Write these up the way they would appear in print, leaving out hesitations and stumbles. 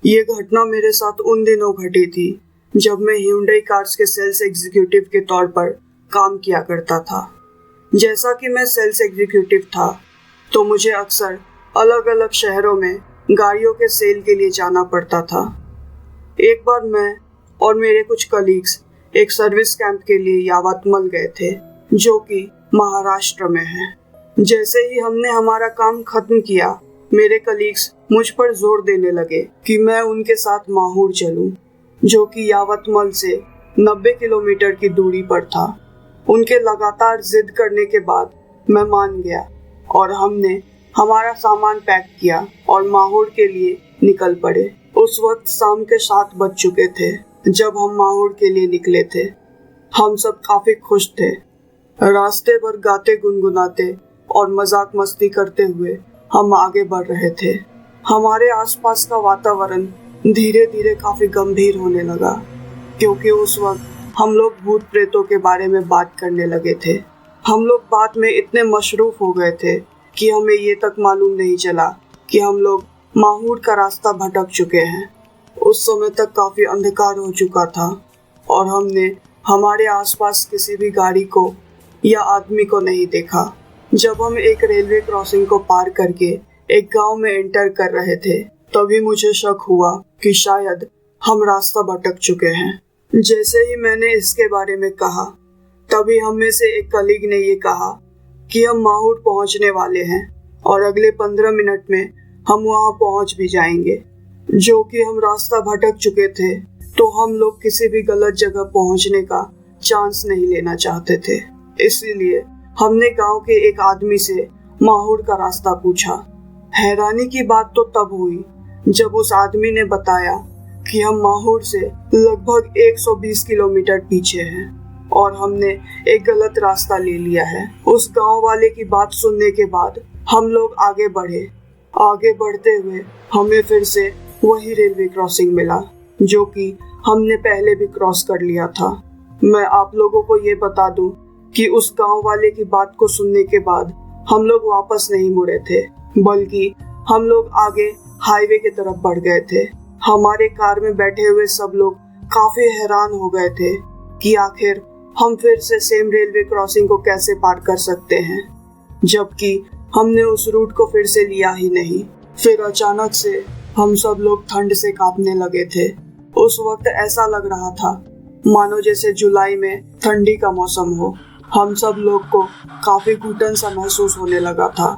ये घटना मेरे साथ उन दिनों घटी थी जब मैं Hyundai कार्स के सेल्स एग्जीक्यूटिव के तौर पर काम किया करता था। जैसा कि मैं सेल्स एग्जीक्यूटिव था तो मुझे अक्सर अलग अलग शहरों में गाड़ियों के सेल के लिए जाना पड़ता था। एक बार मैं और मेरे कुछ कलीग्स एक सर्विस कैंप के लिए यावतमल गए थे, जो कि महाराष्ट्र में है। जैसे ही हमने हमारा काम खत्म किया, मेरे कलीग्स मुझ पर जोर देने लगे कि मैं उनके साथ माहूर चलूं, जो कि यावतमल से 90 किलोमीटर की दूरी पर था। उनके लगातार जिद करने के बाद मैं मान गया और हमने हमारा सामान पैक किया और माहौर के लिए निकल पड़े। उस वक्त शाम के 7 बज चुके थे जब हम माहौर के लिए निकले थे। हम सब काफी खुश थे। रास्ते भर गाते गुनगुनाते और मजाक मस्ती करते हुए हम आगे बढ़ रहे थे। हमारे आसपास का वातावरण धीरे धीरे काफी गंभीर होने लगा, क्योंकि उस वक्त हम लोग भूत प्रेतों के बारे में बात करने लगे थे। हम लोग बात में इतने मशरूफ हो गए थे कि हमें ये तक मालूम नहीं चला कि हम लोग माहूर का रास्ता भटक चुके हैं। उस समय तक काफी अंधकार हो चुका था और हमने हमारे आसपास किसी भी गाड़ी को या आदमी को नहीं देखा। जब हम एक रेलवे क्रॉसिंग को पार करके एक गांव में एंटर कर रहे थे, तभी मुझे शक हुआ कि शायद हम रास्ता भटक चुके हैं। जैसे ही मैंने इसके बारे में कहा, तभी हम में से एक कलीग ने ये कहा कि हम माहूर पहुंचने वाले हैं और अगले 15 मिनट में हम वहां पहुंच भी जाएंगे। जो कि हम रास्ता भटक चुके थे, तो हम लोग किसी भी गलत जगह पहुंचने का चांस नहीं लेना चाहते थे। इसीलिए हमने गांव के एक आदमी से माहूर का रास्ता पूछा। हैरानी की बात तो तब हुई जब उस आदमी ने बताया कि हम माहूर से लगभग 120 किलोमीटर पीछे हैं और हमने एक गलत रास्ता ले लिया है। उस गांव वाले की बात सुनने के बाद हम लोग आगे बढ़े। आगे बढ़ते हुए हमें फिर से वही रेलवे क्रॉसिंग मिला, जो कि हमने पहले भी क्रॉस कर लिया था। मैं आप लोगों को ये बता दूं कि उस गांव वाले की बात को सुनने के बाद हम लोग वापस नहीं मुड़े थे, बल्कि हम लोग आगे हाईवे की तरफ बढ़ गए थे। हमारे कार में बैठे हुए सब लोग काफी हैरान हो गए थे कि आखिर हम फिर से सेम रेलवे क्रॉसिंग को कैसे पार कर सकते हैं, जबकि हमने उस रूट को फिर से लिया ही नहीं। फिर अचानक से हम सब लोग ठंड से कांपने लगे थे। उस वक्त ऐसा लग रहा था मानो जैसे जुलाई में ठंडी का मौसम हो। हम सब लोग को काफी घुटन सा महसूस होने लगा था।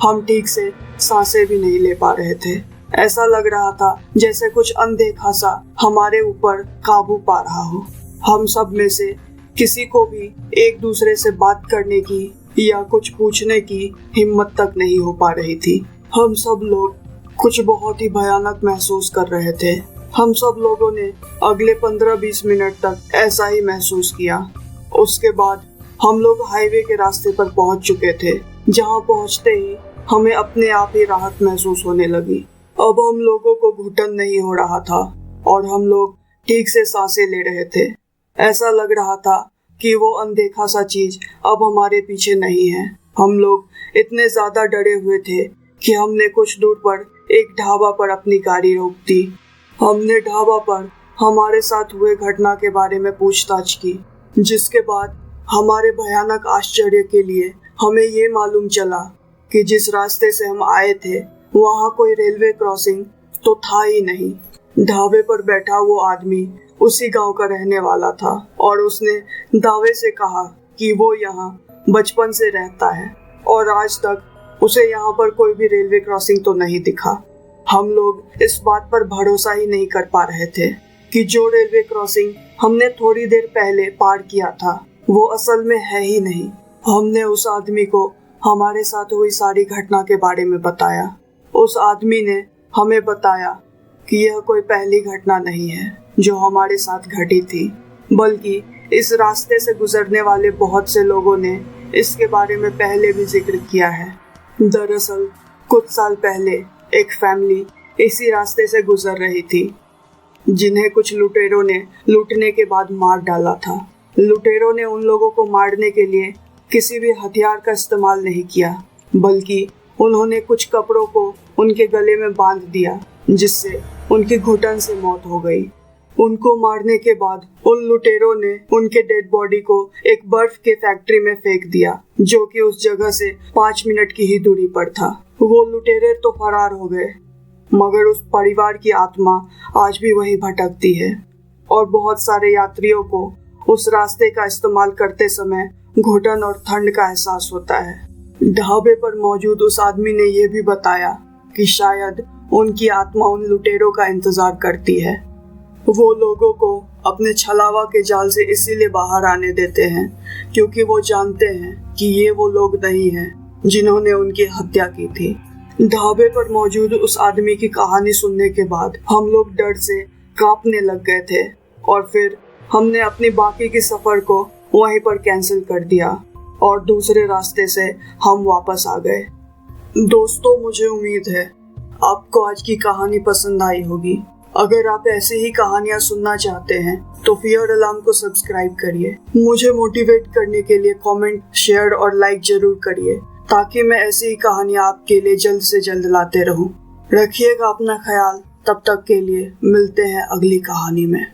हम ठीक से सांसें भी नहीं ले पा रहे थे। ऐसा लग रहा था जैसे कुछ अनदेखा सा हमारे ऊपर काबू पा रहा हो। हम सब में से किसी को भी एक दूसरे से बात करने की या कुछ पूछने की हिम्मत तक नहीं हो पा रही थी। हम सब लोग कुछ बहुत ही भयानक महसूस कर रहे थे। हम सब लोगों ने अगले 15-20 मिनट तक ऐसा ही महसूस किया। उसके बाद हम लोग हाईवे के रास्ते पर पहुंच चुके थे, जहां पहुंचते ही हमें अपने आप ही राहत महसूस होने लगी। अब हम लोगों को घुटन नहीं हो रहा था और हम लोग ठीक से सांसें ले रहे थे। ऐसा लग रहा था कि वो अनदेखा सा चीज अब हमारे पीछे नहीं है। हम लोग इतने ज्यादा डरे हुए थे कि हमने कुछ दूर पर एक ढाबा पर अपनी गाड़ी रोक दी। हमने ढाबा पर हमारे साथ हुए घटना के बारे में पूछताछ की, जिसके बाद हमारे भयानक आश्चर्य के लिए हमें ये मालूम चला कि जिस रास्ते से हम आए थे वहाँ कोई रेलवे क्रॉसिंग तो था ही नहीं। ढाबे पर बैठा वो आदमी उसी गांव का रहने वाला था और उसने दावे से कहा कि वो यहाँ बचपन से रहता है और आज तक उसे यहाँ पर कोई भी रेलवे क्रॉसिंग तो नहीं दिखा। हम लोग इस बात पर भरोसा ही नहीं कर पा रहे थे कि जो रेलवे क्रॉसिंग हमने थोड़ी देर पहले पार किया था वो असल में है ही नहीं। हमने उस आदमी को हमारे साथ हुई सारी घटना के बारे में बताया। उस आदमी ने हमें बताया कि यह कोई पहली घटना नहीं है जो हमारे साथ घटी थी, बल्कि इस रास्ते से गुजरने वाले बहुत से लोगों ने इसके बारे में पहले भी जिक्र किया है। दरअसल कुछ साल पहले एक फैमिली इसी रास्ते से गुजर रही थी, जिन्हें कुछ लुटेरों ने लूटने के बाद मार डाला था। लुटेरों ने उन लोगों को मारने के लिए किसी भी हथियार का इस्तेमाल नहीं किया, बल्कि उन्होंने कुछ कपड़ों को उनके गले में बांध दिया, जिससे उनकी घुटन से मौत हो गई। उनको मारने के बाद उन लुटेरों ने उनके डेड बॉडी को एक बर्फ के फैक्ट्री में फेंक दिया, जो कि उस जगह से 5 मिनट की ही दूरी पर था। वो लुटेरे तो फरार हो गए, मगर उस परिवार की आत्मा आज भी वहीं भटकती है और बहुत सारे यात्रियों को उस रास्ते का इस्तेमाल करते समय घुटन और ठंड का एहसास होता है। ढाबे पर मौजूद उस आदमी ने यह भी बताया कि शायद उनकी आत्मा उन लुटेरों का इंतजार करती है। वो लोगों को अपने छलावा के जाल से इसीलिए बाहर आने देते हैं क्योंकि वो जानते हैं कि ये वो लोग नहीं हैं जिन्होंने उनकी हत्या की थी। ढाबे पर मौजूद उस आदमी की कहानी सुनने के बाद हम लोग डर से कांपने लग गए थे और फिर हमने अपनी बाकी की सफर को वहीं पर कैंसिल कर दिया और दूसरे रास्ते से हम वापस आ गए। दोस्तों, मुझे उम्मीद है आपको आज की कहानी पसंद आई होगी। अगर आप ऐसी ही कहानियां सुनना चाहते हैं तो फियर अलार्म को सब्सक्राइब करिए। मुझे मोटिवेट करने के लिए कमेंट, शेयर और लाइक जरूर करिए ताकि मैं ऐसी ही कहानियां आपके लिए जल्द से जल्द लाते रहूं। रखिएगा अपना ख्याल। तब तक के लिए मिलते हैं अगली कहानी में।